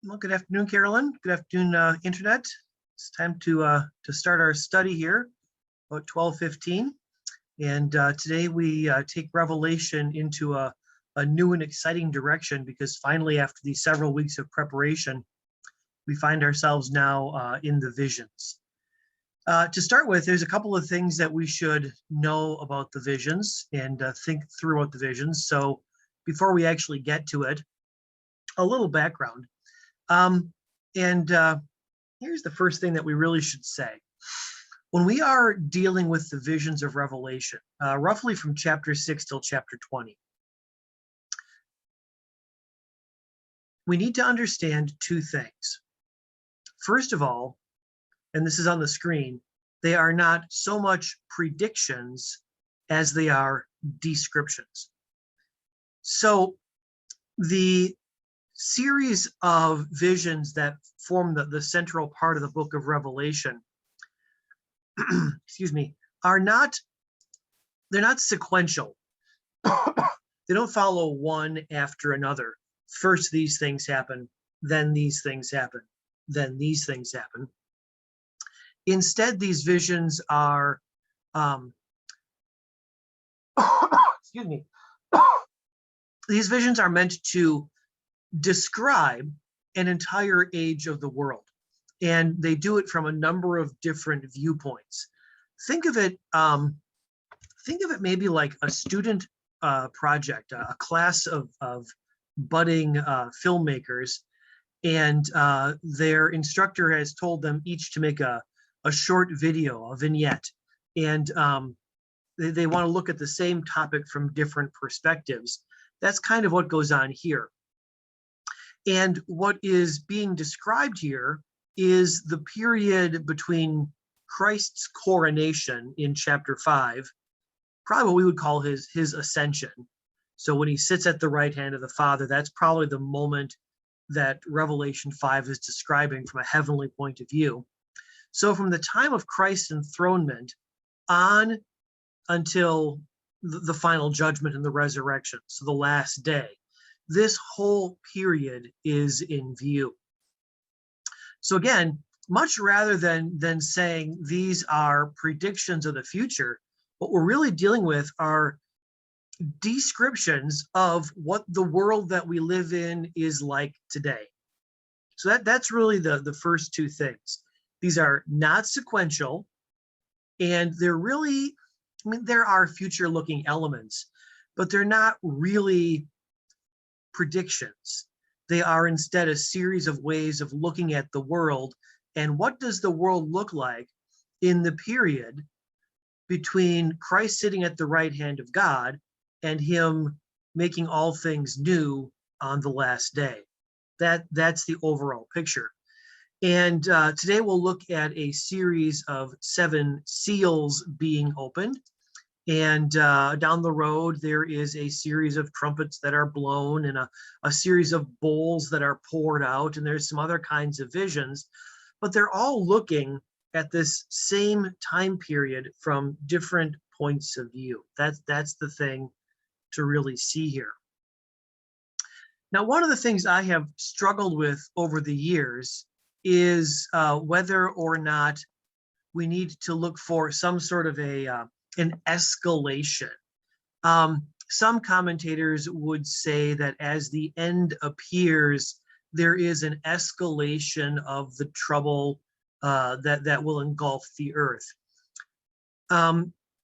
Well, good afternoon, Carolyn. Good afternoon, Internet. It's time to start our study here about 12:15. And today we take Revelation into a new and exciting direction, because finally, after these several weeks of preparation, we find ourselves now in the visions. To start with, there's a couple of things that we should know about the visions and think through about the visions. So before we actually get to it, a little background. Here's the first thing that we really should say. When we are dealing with the visions of Revelation, roughly from chapter 6 till chapter 20, we need to understand two things. First of all, and this is on the screen, they are not so much predictions as they are descriptions. So the series of visions that form the central part of the book of Revelation, excuse me, they're not sequential. They don't follow one after another. First these things happen, then these things happen, then these things happen. Instead, these visions are, excuse me, these visions are meant to describe an entire age of the world, and they do it from a number of different viewpoints. Think of it maybe like a student project, a class of budding filmmakers, and their instructor has told them each to make a short video, a vignette, and they want to look at the same topic from different perspectives. That's kind of what goes on here. And what is being described here is the period between Christ's coronation in chapter 5, probably what we would call his ascension. So when he sits at the right hand of the Father, that's probably the moment that Revelation 5 is describing from a heavenly point of view. So from the time of Christ's enthronement on until the final judgment and the resurrection, so the last day, this whole period is in view. So again, much rather than saying these are predictions of the future, what we're really dealing with are descriptions of what the world that we live in is like today. So that's really the first two things. These are not sequential, and they're really, I mean, there are future-looking elements, but they're not really predictions. They are instead a series of ways of looking at the world, and what does the world look like in the period between Christ sitting at the right hand of God and him making all things new on the last day. That's the overall picture. And today we'll look at a series of 7 seals being opened. And down the road, there is a series of trumpets that are blown and a series of bowls that are poured out. And there's some other kinds of visions, but they're all looking at this same time period from different points of view. That's the thing to really see here. Now, one of the things I have struggled with over the years is whether or not we need to look for some sort of an escalation. Some commentators would say that as the end appears, there is an escalation of the trouble that will engulf the earth.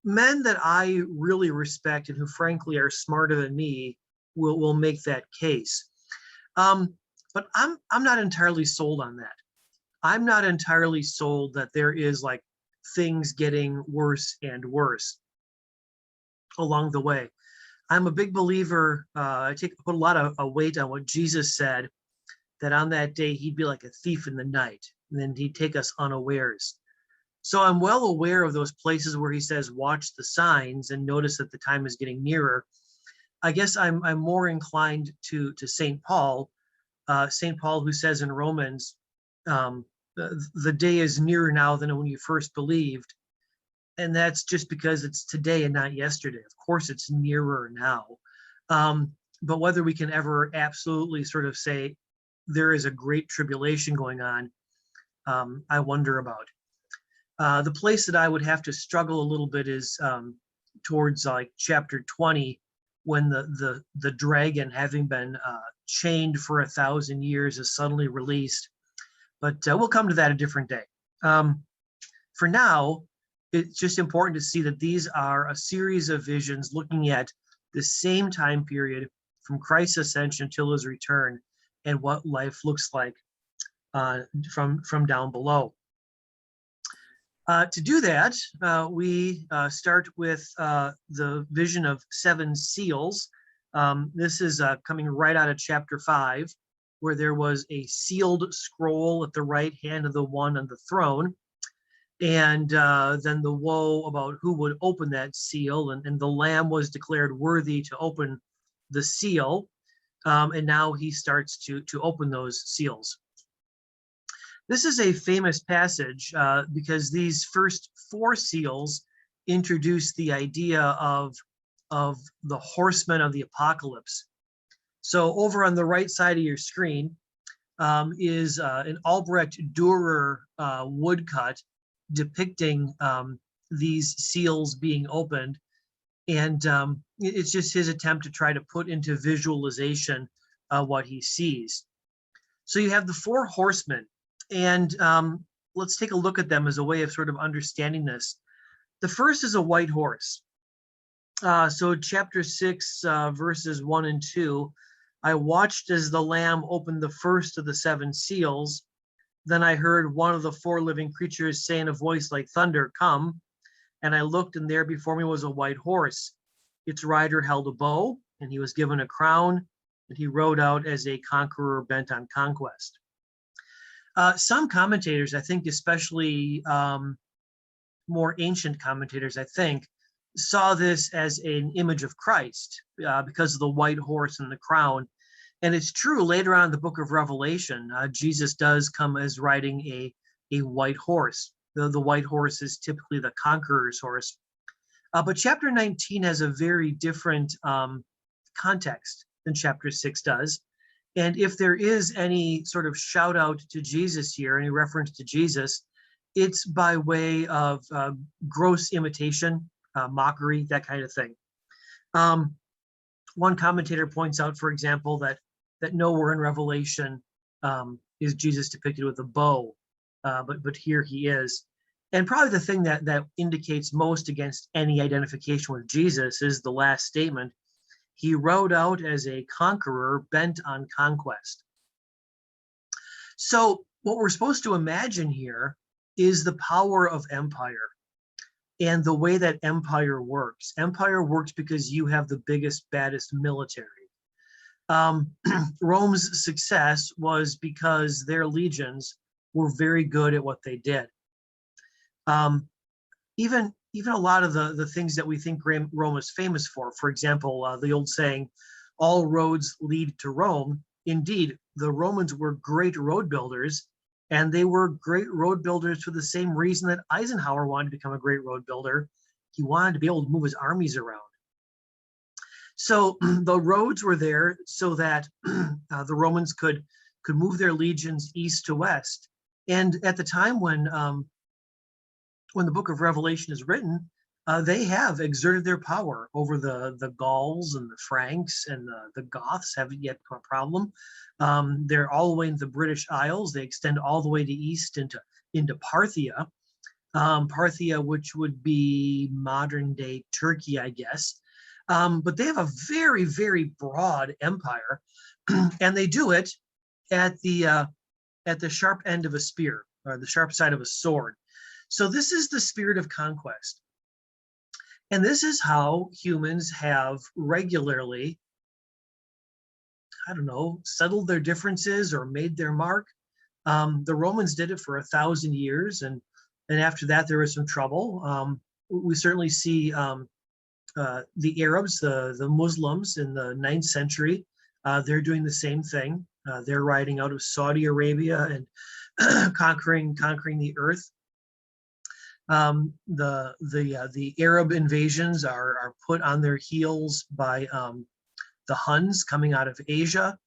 Men that I really respect and who frankly are smarter than me will make that case. But I'm not entirely sold on that. I'm not entirely sold that there is like things getting worse and worse along the way. I'm a big believer, I put a lot of weight on what Jesus said, that on that day he'd be like a thief in the night, and then he'd take us unawares. So I'm well aware of those places where he says, watch the signs and notice that the time is getting nearer. I guess I'm more inclined to St. Paul, who says in Romans, the day is nearer now than when you first believed. And that's just because it's today and not yesterday. Of course, it's nearer now. but whether we can ever absolutely sort of say there is a great tribulation going on, I wonder about. The place that I would have to struggle a little bit is towards like chapter 20, when the dragon, having been chained for 1,000 years, is suddenly released. But we'll come to that a different day. For now, it's just important to see that these are a series of visions looking at the same time period from Christ's ascension till his return, and what life looks like from down below. To do that, we start with the vision of 7 seals. This is coming right out of chapter 5, where there was a sealed scroll at the right hand of the one on the throne. And then the woe about who would open that seal, and the Lamb was declared worthy to open the seal. And now he starts to open those seals. This is a famous passage because these first 4 seals introduce the idea of the horsemen of the apocalypse. So over on the right side of your screen is an Albrecht Dürer woodcut depicting these seals being opened. And it's just his attempt to try to put into visualization what he sees. So you have the 4 horsemen, and let's take a look at them as a way of sort of understanding this. The first is a white horse. So chapter 6, verses 1 and 2, I watched as the Lamb opened the first of the 7 seals. Then I heard one of the 4 living creatures say in a voice like thunder, "Come." And I looked, and there before me was a white horse. Its rider held a bow, and he was given a crown, and he rode out as a conqueror bent on conquest. Some commentators, I think, especially more ancient commentators, I think, saw this as an image of Christ because of the white horse and the crown. And it's true, later on in the book of Revelation, Jesus does come as riding a white horse. The white horse is typically the conqueror's horse. But chapter 19 has a very different context than chapter 6 does. And if there is any sort of shout out to Jesus here, any reference to Jesus, it's by way of gross imitation, mockery, that kind of thing. One commentator points out, for example, that nowhere in Revelation is Jesus depicted with a bow, but here he is. And probably the thing that indicates most against any identification with Jesus is the last statement. He rode out as a conqueror bent on conquest. So what we're supposed to imagine here is the power of empire and the way that empire works. Empire works because you have the biggest, baddest military. Rome's success was because their legions were very good at what they did. Even a lot of the things that we think Rome is famous for example, the old saying, all roads lead to Rome. Indeed, the Romans were great road builders, and they were great road builders for the same reason that Eisenhower wanted to become a great road builder. He wanted to be able to move his armies around. So the roads were there so that the Romans could move their legions east to west. And at the time when the book of Revelation is written, they have exerted their power over the Gauls and the Franks, and the Goths haven't yet become a problem. They're all the way into the British Isles. They extend all the way to east into Parthia. Parthia, which would be modern day Turkey, I guess. But they have a very, very broad empire, and they do it at the sharp end of a spear, or the sharp side of a sword. So this is the spirit of conquest. And this is how humans have regularly, settled their differences or made their mark. The Romans did it for 1,000 years, and after that there was some trouble. We certainly see the Arabs, the Muslims in the 9th century, they're doing the same thing. They're riding out of Saudi Arabia and conquering the earth. The Arab invasions are put on their heels by the Huns coming out of Asia.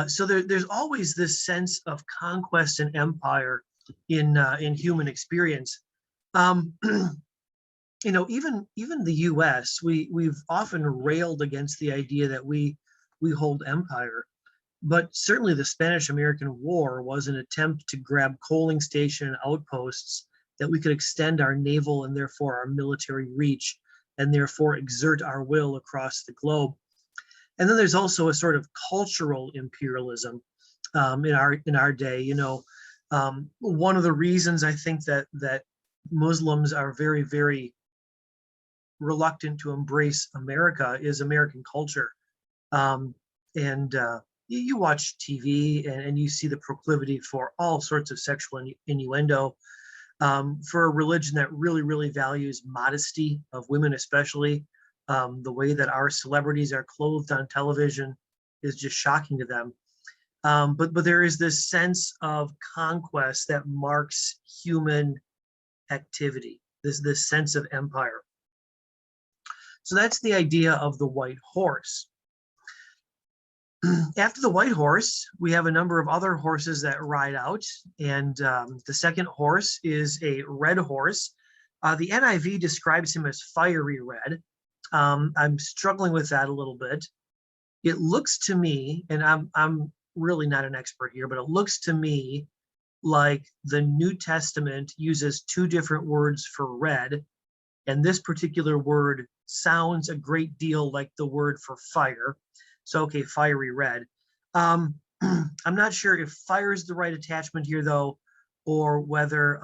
So there's always this sense of conquest and empire in human experience. Um, even the U.S., we've often railed against the idea that we hold empire, but certainly the Spanish-American War was an attempt to grab coaling station and outposts that we could extend our naval and therefore our military reach, and therefore exert our will across the globe. And then there's also a sort of cultural imperialism in our day. One of the reasons I think that Muslims are very, very reluctant to embrace America is American culture. And you watch TV and you see the proclivity for all sorts of sexual innuendo, for a religion that really, really values modesty of women, especially. The way that our celebrities are clothed on television is just shocking to them. But there is this sense of conquest that marks human activity, this sense of empire. So that's the idea of the white horse. After the white horse, we have a number of other horses that ride out, and the second horse is a red horse. The NIV describes him as fiery red. I'm struggling with that a little bit. It looks to me, and I'm really not an expert here, but it looks to me like the New Testament uses two different words for red, and this particular word sounds a great deal like the word for fire. So, okay, fiery red. I'm not sure if fire is the right attachment here, though, or whether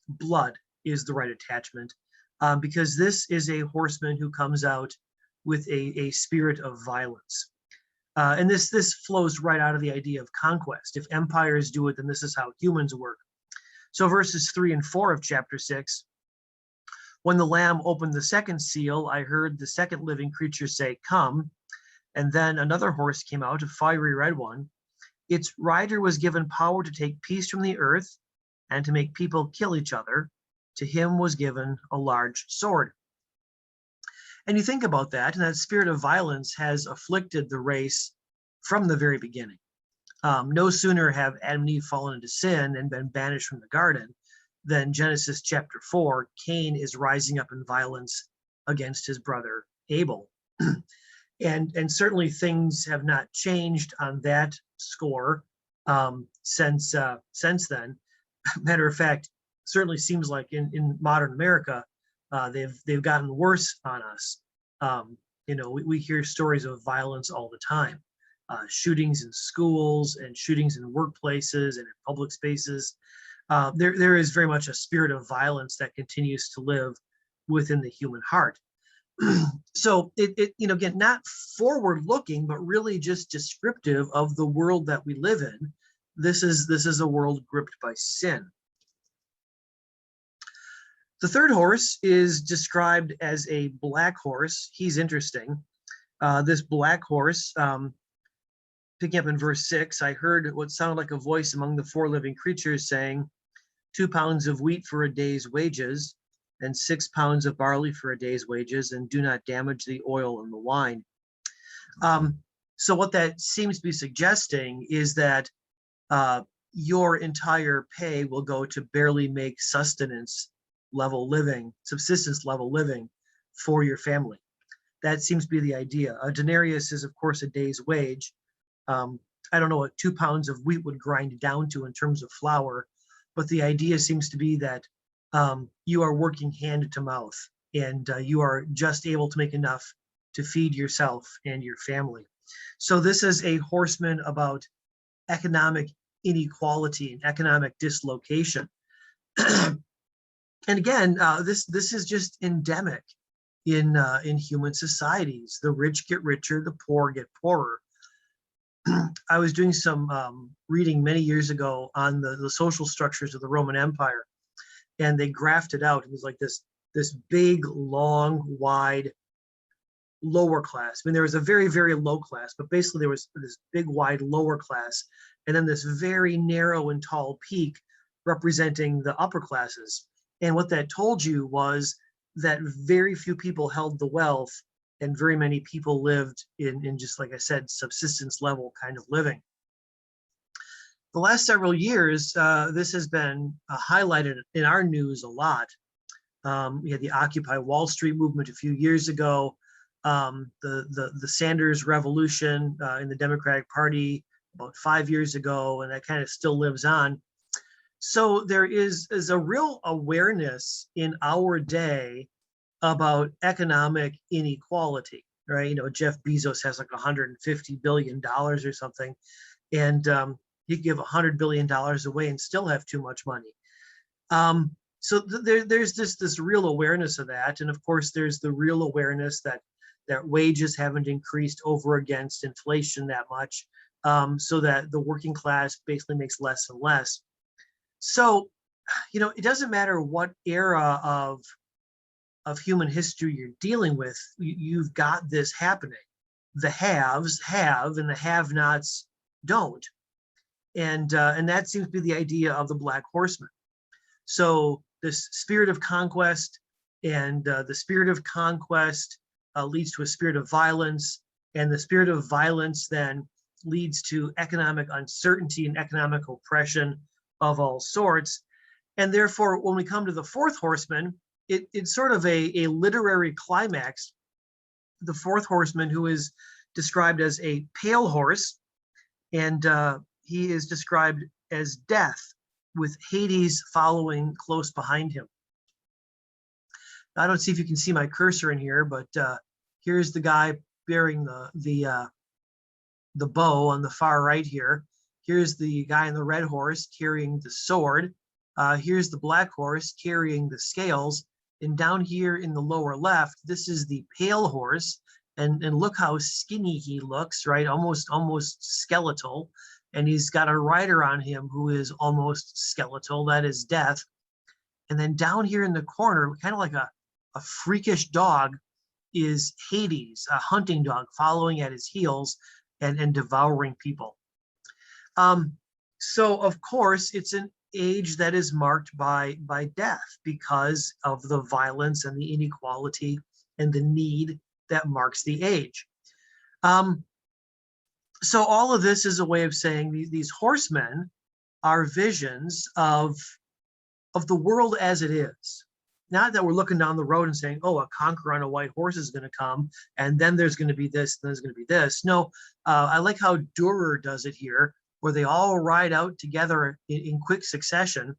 blood is the right attachment, because this is a horseman who comes out with a spirit of violence. And this flows right out of the idea of conquest. If empires do it, then this is how humans work. So verses 3 and 4 of chapter 6, when the Lamb opened the second seal, I heard the second living creature say, "Come." And then another horse came out, a fiery red one. Its rider was given power to take peace from the earth and to make people kill each other. To him was given a large sword. And you think about that, and that spirit of violence has afflicted the race from the very beginning. No sooner have Adam and Eve fallen into sin and been banished from the garden than Genesis chapter 4, Cain is rising up in violence against his brother Abel. And certainly things have not changed on that score since then. Matter of fact, certainly seems like in modern America, they've gotten worse on us. We hear stories of violence all the time, shootings in schools and shootings in workplaces and in public spaces. There is very much a spirit of violence that continues to live within the human heart. So again, not forward looking, but really just descriptive of the world that we live in. This is a world gripped by sin. The third horse is described as a black horse. He's interesting. This black horse, picking up in verse 6, I heard what sounded like a voice among the four living creatures saying, 2 pounds of wheat for a day's wages, and 6 pounds of barley for a day's wages, and do not damage the oil and the wine. So what that seems to be suggesting is that your entire pay will go to barely make subsistence level living for your family. That seems to be the idea. A denarius is, of course, a day's wage. I don't know what 2 pounds of wheat would grind down to in terms of flour, but the idea seems to be that you are working hand to mouth, and you are just able to make enough to feed yourself and your family. So this is a horseman about economic inequality and economic dislocation. And again, this is just endemic in human societies. The rich get richer, the poor get poorer. I was doing some reading many years ago on the social structures of the Roman Empire, and they graphed it out. It was like this big, long, wide lower class. I mean, there was a very, very low class, but basically there was this big, wide lower class, and then this very narrow and tall peak representing the upper classes. And what that told you was that very few people held the wealth and very many people lived in just, like I said, subsistence level kind of living. The last several years, this has been highlighted in our news a lot. We had the Occupy Wall Street movement a few years ago, the Sanders revolution in the Democratic Party about 5 years ago, and that kind of still lives on. So there is a real awareness in our day about economic inequality, right? You know, Jeff Bezos has like $150 billion or something, and he could give $100 billion away and still have too much money. So there's this real awareness of that, and of course there's the real awareness that wages haven't increased over against inflation that much, so that the working class basically makes less and less. So, you know, it doesn't matter what era of human history you're dealing with, you've got this happening. The haves have and the have-nots don't. And that seems to be the idea of the Black Horseman. So this spirit of conquest, and the spirit of conquest leads to a spirit of violence, and the spirit of violence then leads to economic uncertainty and economic oppression of all sorts. And therefore, when we come to the Fourth Horseman, it's sort of a literary climax. The Fourth Horseman, who is described as a pale horse, and he is described as death, with Hades following close behind him. I don't see if you can see my cursor in here, but here's the guy bearing the bow on the far right here. Here's the guy on the red horse carrying the sword. Here's the black horse carrying the scales. And down here in the lower left, this is the pale horse. And look how skinny he looks, right? Almost skeletal. And he's got a rider on him who is almost skeletal. That is death. And then down here in the corner, kind of like a freakish dog, is Hades, a hunting dog following at his heels and devouring people. So of course, it's an age that is marked by death because of the violence and the inequality and the need that marks the age. So all of this is a way of saying these horsemen are visions of the world as it is. Not that we're looking down the road and saying, oh, a conqueror on a white horse is going to come, and then there's going to be this, and there's going to be this. No, I like how Dürer does it here, where they all ride out together in quick succession,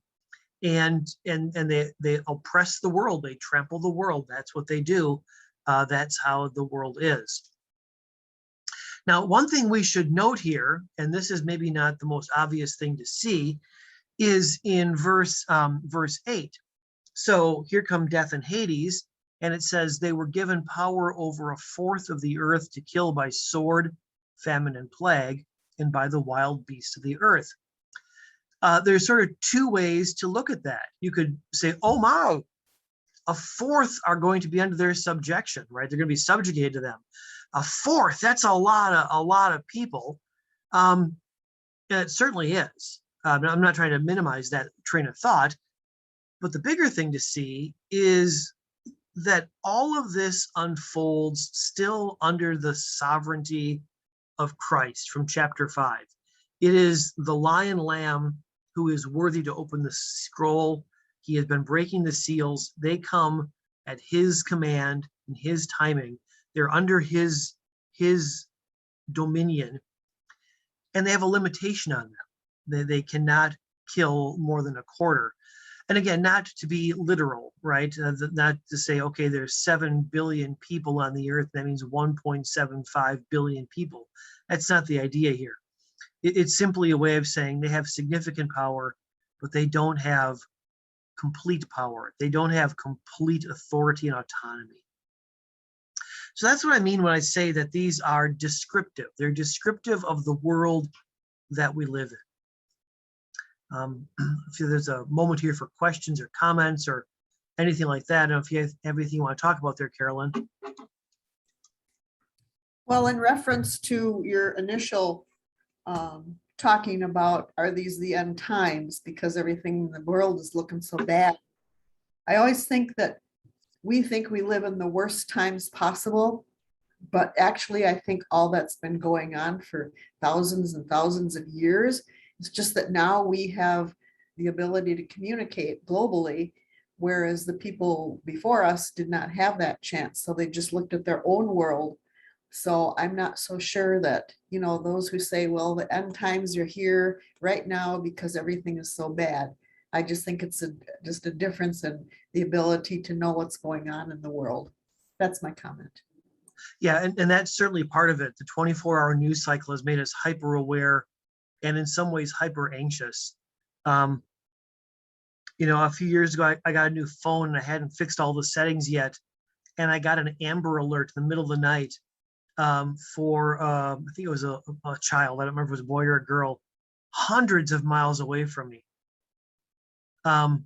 and they oppress the world, they trample the world. That's what they do. That's how the world is. Now, one thing we should note here, and this is maybe not the most obvious thing to see, is in verse 8. So here come death and Hades, and it says they were given power over a fourth of the earth to kill by sword, famine, and plague, and by the wild beasts of the earth. There's sort of two ways to look at that. You could say, oh my, a fourth are going to be under their subjection, right? They're going to be subjugated to them. A fourth, that's a lot of people. And it certainly is. I'm not trying to minimize that train of thought. But the bigger thing to see is that all of this unfolds still under the sovereignty of Christ from chapter 5. It is the lion lamb who is worthy to open the scroll. He has been breaking the seals. They come at his command and his timing. They're under his dominion, and they have a limitation on them. They cannot kill more than a quarter. And again, not to be literal, right? Not to say, okay, there's 7 billion people on the earth. That means 1.75 billion people. That's not the idea here. It's simply a way of saying they have significant power, but they don't have complete power. They don't have complete authority and autonomy. So that's what I mean when I say that these are descriptive. They're descriptive of the world that we live in. If there's a moment here for questions or comments or anything like that, I don't know if you have anything you want to talk about there, Carolyn. Well, in reference to your initial talking about, are these the end times because everything in the world is looking so bad? I always think that we live in the worst times possible, But actually, I think all that's been going on for thousands and thousands of years. It's just that now we have the ability to communicate globally, whereas the people before us did not have that chance. So they just looked at their own world. So I'm not so sure that, those who say, well, the end times are here right now because everything is so bad. I just think it's just a difference in the ability to know what's going on in the world. That's my comment. Yeah, and that's certainly part of it. The 24-hour news cycle has made us hyper aware and in some ways hyper anxious. A few years ago, I got a new phone and I hadn't fixed all the settings yet. And I got an Amber Alert in the middle of the night for, I think it was a child. I don't remember if it was a boy or a girl, hundreds of miles away from me. And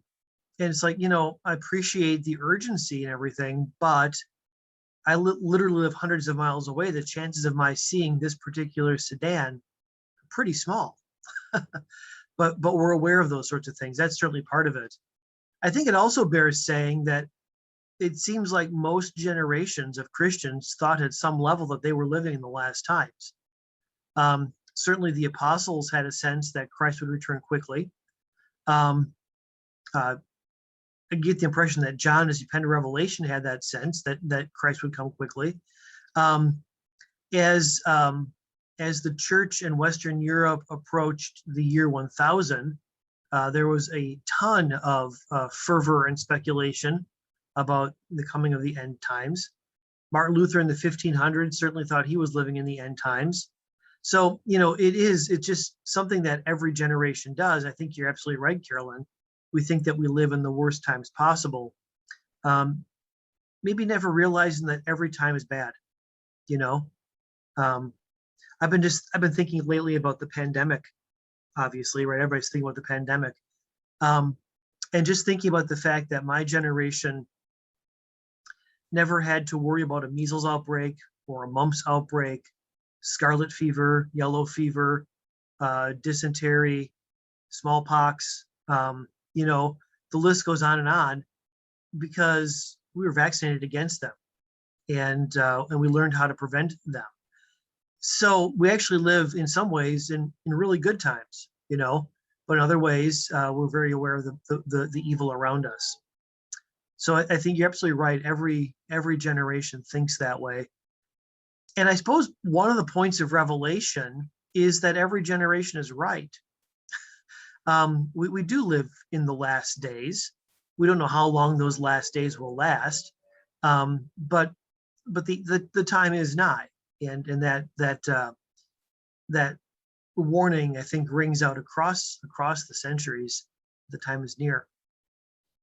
it's like, I appreciate the urgency and everything, but I literally live hundreds of miles away. The chances of my seeing this particular sedan are pretty small. but we're aware of those sorts of things. That's certainly part of it. I think it also bears saying that it seems like most generations of Christians thought at some level that they were living in the last times. Certainly the apostles had a sense that Christ would return quickly. I get the impression that John, as he penned Revelation, had that sense that Christ would come quickly. As the church in Western Europe approached the year 1000, there was a ton of fervor and speculation about the coming of the end times. Martin Luther in the 1500s certainly thought he was living in the end times. So, it's just something that every generation does. I think you're absolutely right, Carolyn. We think that we live in the worst times possible. Maybe never realizing that every time is bad, I've been thinking lately about the pandemic, obviously, right? Everybody's thinking about the pandemic. And just thinking about the fact that my generation never had to worry about a measles outbreak or a mumps outbreak, scarlet fever, yellow fever, dysentery, smallpox, the list goes on because we were vaccinated against them and we learned how to prevent them. So we actually live in some ways in really good times, but in other ways, we're very aware of the evil around us. So I think you're absolutely right. Every generation thinks that way. And I suppose one of the points of Revelation is that every generation is right. We do live in the last days. We don't know how long those last days will last, but the time is nigh, and that warning, I think, rings out across the centuries. The time is near.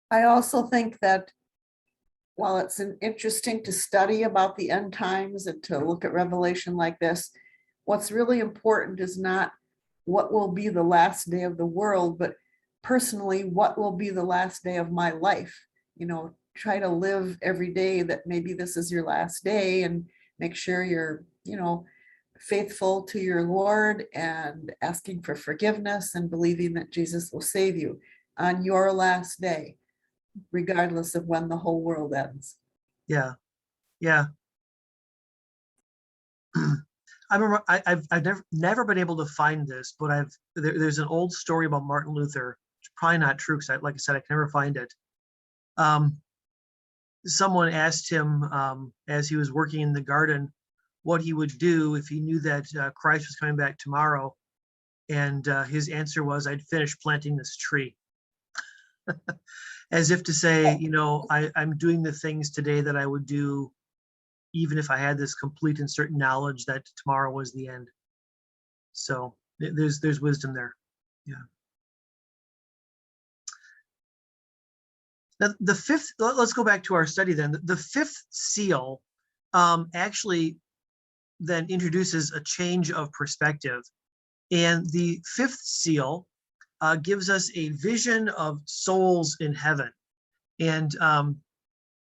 I also think that while it's interesting to study about the end times and to look at Revelation like this, what's really important is not what will be the last day of the world, but personally, what will be the last day of my life? Try to live every day that maybe this is your last day, and make sure you're, faithful to your Lord and asking for forgiveness and believing that Jesus will save you on your last day, regardless of when the whole world ends. Yeah. I remember I've never been able to find this, but there's an old story about Martin Luther. It's probably not true because, like I said, I can never find it. Someone asked him as he was working in the garden what he would do if he knew that Christ was coming back tomorrow, and his answer was, "I'd finish planting this tree." As if to say, I'm doing the things today that I would do even if I had this complete and certain knowledge that tomorrow was the end. So there's wisdom there. Yeah. Now the fifth, let's go back to our study then. The fifth seal actually then introduces a change of perspective. And the fifth seal gives us a vision of souls in heaven. And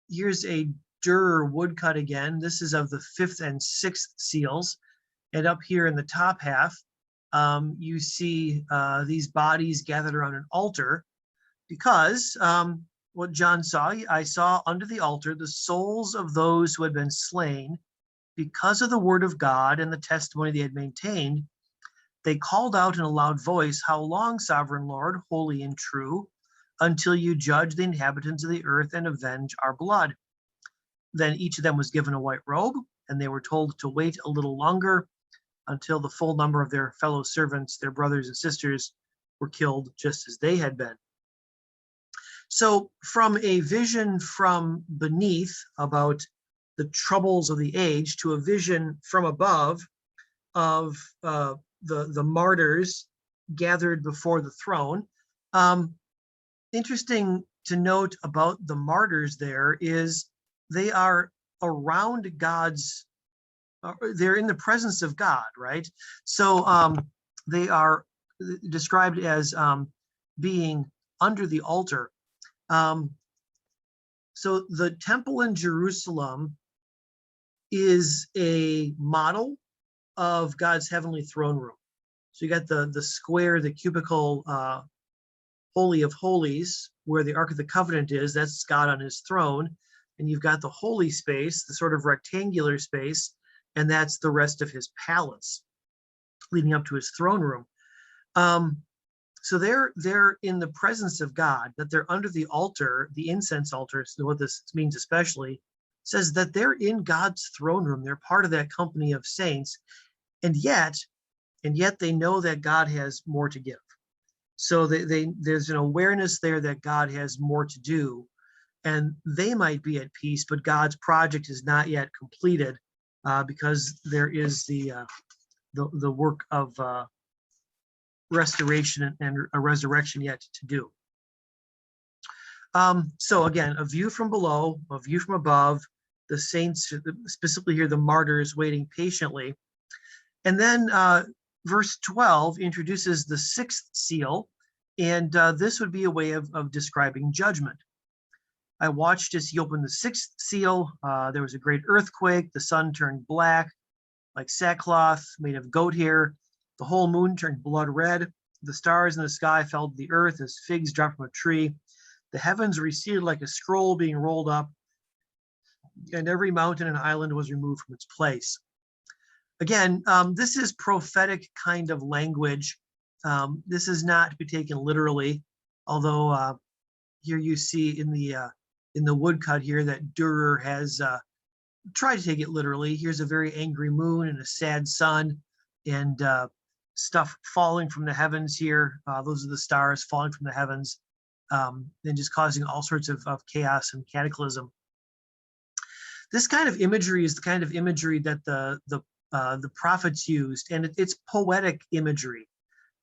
here's a Dürer woodcut again. This is of the fifth and sixth seals. And up here in the top half, you see these bodies gathered around an altar, because what John saw, I saw under the altar the souls of those who had been slain because of the word of God and the testimony they had maintained, they called out in a loud voice, "How long, sovereign Lord, holy and true, until you judge the inhabitants of the earth and avenge our blood?" Then each of them was given a white robe, and they were told to wait a little longer until the full number of their fellow servants, their brothers and sisters, were killed just as they had been. So from a vision from beneath about the troubles of the age to a vision from above of the martyrs gathered before the throne. Interesting to note about the martyrs there is they are around God's, they're in the presence of God, right? So they are described as being under the altar. So the temple in Jerusalem is a model of God's heavenly throne room. So you got the square, the cubicle, Holy of Holies, where the Ark of the Covenant is. That's God on his throne. And you've got the holy space, the sort of rectangular space, and that's the rest of his palace leading up to his throne room. So they're in the presence of God, that they're under the altar, the incense altar. So what this means especially says that they're in God's throne room. They're part of that company of saints, and yet they know that God has more to give. So there's an awareness there that God has more to do, and they might be at peace, but God's project is not yet completed because there is the work of restoration and a resurrection yet to do. So again, a view from below, a view from above, the saints, specifically here, the martyrs waiting patiently. And then verse 12 introduces the sixth seal, and this would be a way of describing judgment. I watched as he opened the sixth seal. There was a great earthquake. The sun turned black like sackcloth made of goat hair. The whole moon turned blood red. The stars in the sky fell to the earth as figs dropped from a tree. The heavens receded like a scroll being rolled up, and every mountain and island was removed from its place. Again, this is prophetic kind of language. This is not to be taken literally, although here you see in the woodcut here that Durer has tried to take it literally. Here's a very angry moon and a sad sun, and stuff falling from the heavens here. Those are the stars falling from the heavens, and just causing all sorts of chaos and cataclysm. This kind of imagery is the kind of imagery that the prophets used, and it's poetic imagery.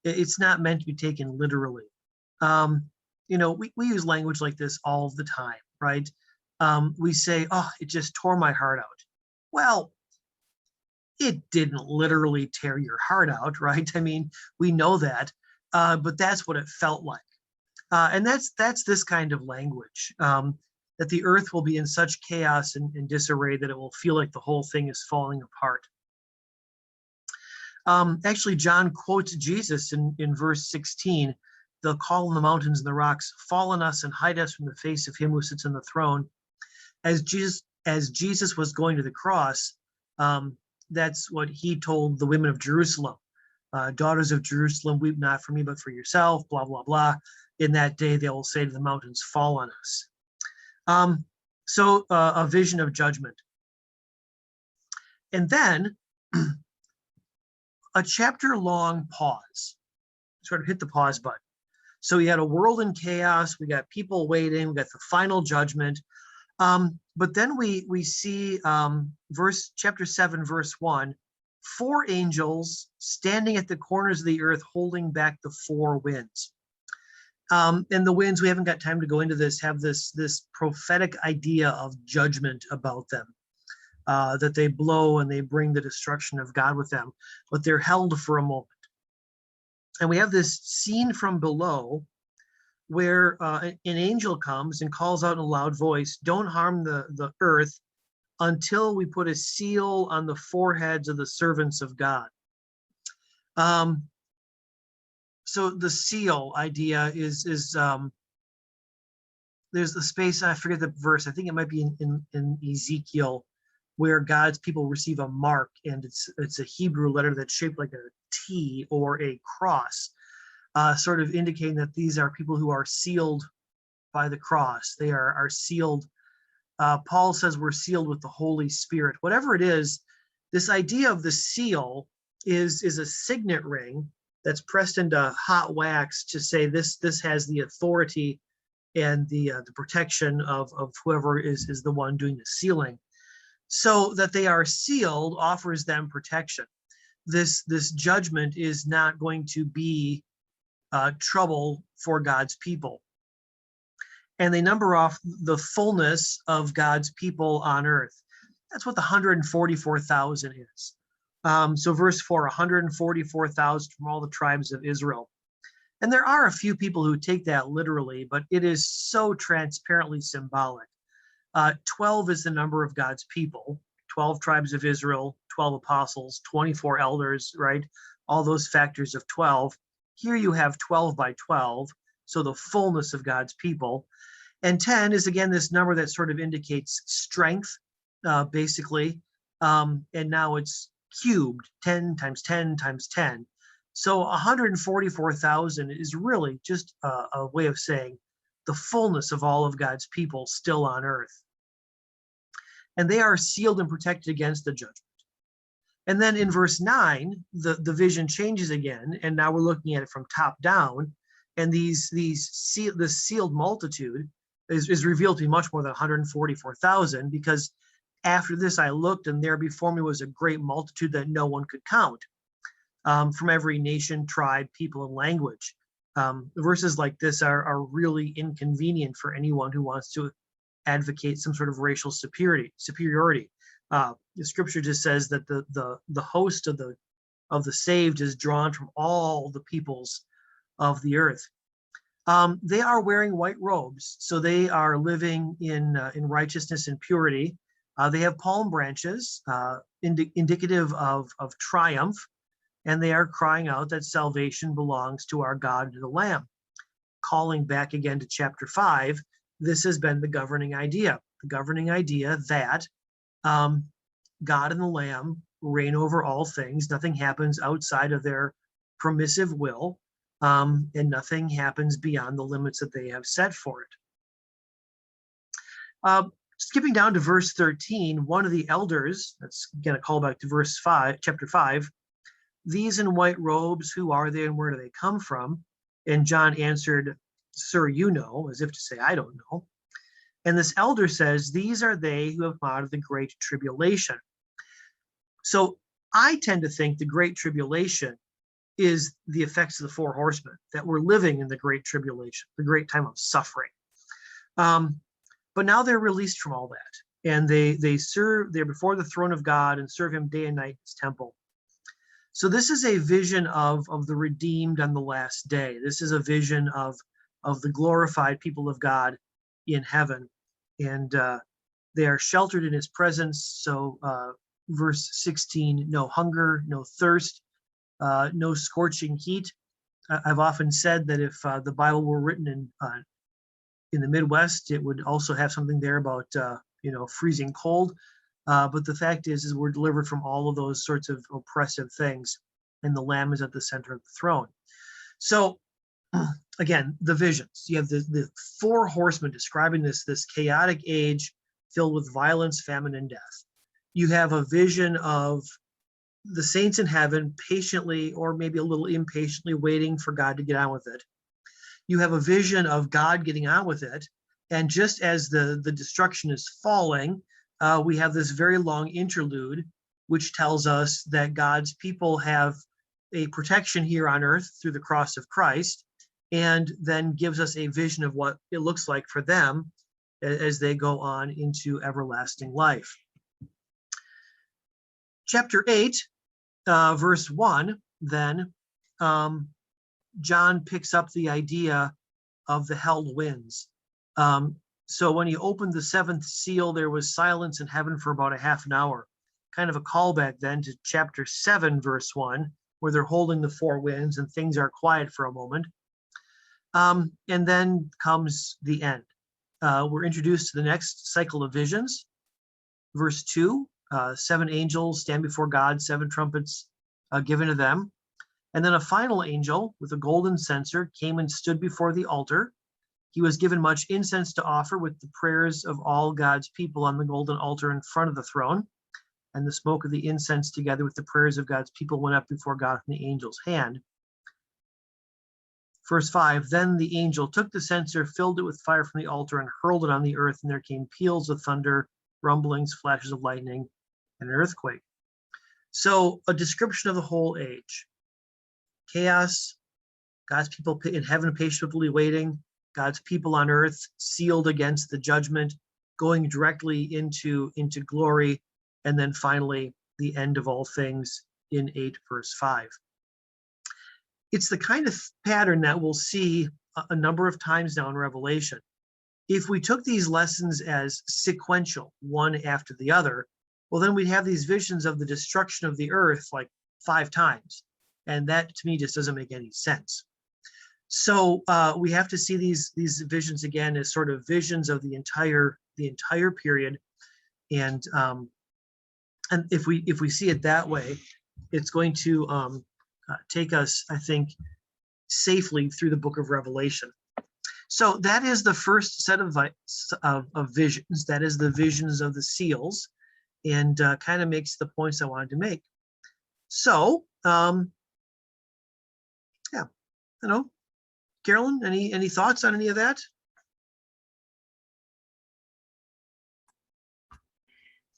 It's not meant to be taken literally. We use language like this all the time, right? We say, "Oh, it just tore my heart out." Well, it didn't literally tear your heart out, right? I mean, we know that, but that's what it felt like. And that's this kind of language, that the earth will be in such chaos and disarray that it will feel like the whole thing is falling apart. Actually, John quotes Jesus in verse 16, "They'll call on the mountains and the rocks, fall on us and hide us from the face of him who sits on the throne." As Jesus was going to the cross, that's what he told the women of Jerusalem. "Daughters of Jerusalem, weep not for me, but for yourself," blah, blah, blah. "In that day, they will say to the mountains, fall on us." So a vision of judgment. And then a chapter-long pause, sort of hit the pause button. So we had a world in chaos. We got people waiting. We got the final judgment. But then we see chapter 7, verse 1, 4 angels standing at the corners of the earth holding back the 4 winds. And the winds, we haven't got time to go into this, have this prophetic idea of judgment about them, that they blow and they bring the destruction of God with them, but they're held for a moment. And we have this scene from below where an angel comes and calls out in a loud voice, "Don't harm the earth until we put a seal on the foreheads of the servants of God." So the seal idea is there's a space, I forget the verse, I think it might be in Ezekiel, where God's people receive a mark, and it's a Hebrew letter that's shaped like a T or a cross, sort of indicating that these are people who are sealed by the cross. They are sealed. Paul says we're sealed with the Holy Spirit. Whatever it is, this idea of the seal is a signet ring that's pressed into hot wax to say this has the authority and the protection of whoever is the one doing the sealing. So that they are sealed offers them protection. This judgment is not going to be trouble for God's people. And they number off the fullness of God's people on earth. That's what the 144,000 is. So verse 4, 144,000 from all the tribes of Israel. And there are a few people who take that literally, but it is so transparently symbolic. 12 is the number of God's people, 12 tribes of Israel, 12 apostles, 24 elders, right? All those factors of 12. Here you have 12 by 12, so the fullness of God's people. And 10 is, again, this number that sort of indicates strength, basically. And now it's cubed, 10 times 10 times 10. So 144,000 is really just a way of saying the fullness of all of God's people still on earth. And they are sealed and protected against the judgment. And then in verse 9, the vision changes again, and now we're looking at it from top down. And this sealed multitude is revealed to be much more than 144,000, because after this I looked, and there before me was a great multitude that no one could count, from every nation, tribe, people, and language. Verses like this are really inconvenient for anyone who wants to advocate some sort of racial superiority. The scripture just says that the host of the saved is drawn from all the peoples of the earth. They are wearing white robes, so they are living in righteousness and purity. They have palm branches, indicative of triumph, and they are crying out that salvation belongs to our God and the Lamb. Calling back again to chapter 5, this has been the governing idea that God and the Lamb reign over all things. Nothing happens outside of their permissive will, and nothing happens beyond the limits that they have set for it. Skipping down to verse 13, one of the elders, that's going to call back to verse 5, chapter 5, these in white robes, who are they and where do they come from? And John answered, Sir, you know, as if to say, I don't know. And this elder says, these are they who have come out of the great tribulation. So I tend to think the great tribulation is the effects of the four horsemen, that we're living in the great tribulation, the great time of suffering. But now they're released from all that, and they're before the throne of God and serve him day and night in his temple. So this is a vision of the redeemed on the last day. This is a vision of the glorified people of God in heaven, and they are sheltered in his presence. So verse 16, no hunger, no thirst, no scorching heat. I've often said that if the Bible were written in the Midwest, it would also have something there about freezing cold. But the fact is we're delivered from all of those sorts of oppressive things, and the Lamb is at the center of the throne. So again, the visions. You have the four horsemen describing this chaotic age filled with violence, famine, and death. You have a vision of the saints in heaven patiently, or maybe a little impatiently, waiting for God to get on with it. You have a vision of God getting on with it. And just as the destruction is falling, we have this very long interlude, which tells us that God's people have a protection here on earth through the cross of Christ, and then gives us a vision of what it looks like for them as they go on into everlasting life. Chapter 8, verse 1, then, John picks up the idea of the held winds. So when he opened the seventh seal, there was silence in heaven for about a half an hour. Kind of a callback then to chapter 7, verse 1, where they're holding the four winds and things are quiet for a moment. And then comes the end. We're introduced to the next cycle of visions. Verse 2, 7 angels stand before God, 7 trumpets given to them. And then a final angel with a golden censer came and stood before the altar. He was given much incense to offer with the prayers of all God's people on the golden altar in front of the throne. And the smoke of the incense together with the prayers of God's people went up before God from the angel's hand. Verse 5, then the angel took the censer, filled it with fire from the altar, and hurled it on the earth, and there came peals of thunder, rumblings, flashes of lightning, and an earthquake. So a description of the whole age. Chaos, God's people in heaven patiently waiting, God's people on earth sealed against the judgment, going directly into glory, and then finally the end of all things in 8 verse 5. It's the kind of pattern that we'll see a number of times now in Revelation. If we took these lessons as sequential, one after the other, well, then we'd have these visions of the destruction of the earth like 5 times. And that to me just doesn't make any sense. So we have to see these visions again as sort of visions of the entire period. And if we see it that way, it's going to take us, I think, safely through the book of Revelation. So that is the first set of visions. That is the visions of the seals, and kind of makes the points I wanted to make. So, yeah, you know, Carolyn, any thoughts on any of that?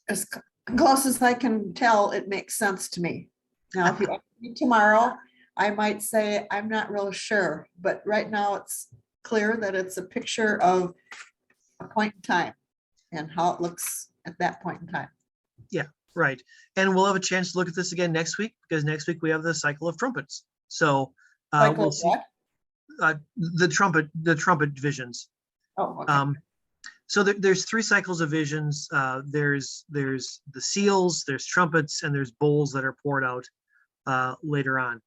As close as I can tell, it makes sense to me. Now, if you ask me tomorrow, I might say I'm not real sure, but right now it's clear that it's a picture of a point in time and how it looks at that point in time. Yeah, right. And we'll have a chance to look at this again next week, because next week we have the cycle of trumpets. So we'll see the trumpet visions. Oh, okay. So there's 3 cycles of visions. There's the seals, there's trumpets, and there's bowls that are poured out later on.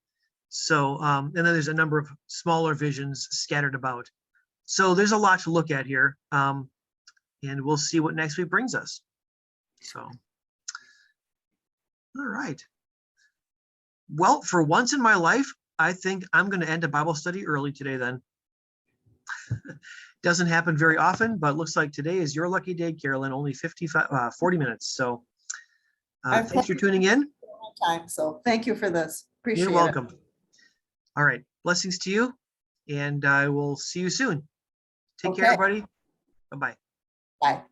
So and then there's a number of smaller visions scattered about. So there's a lot to look at here, and we'll see what next week brings us. So, all right. Well, for once in my life, I think I'm going to end a Bible study early today then. Doesn't happen very often, but looks like today is your lucky day, Carolyn, only 40 minutes. So thanks for tuning in. Time, so thank you for this. Appreciate it. You're welcome. All right. Blessings to you, and I will see you soon. Take care, everybody. Bye-bye. Bye.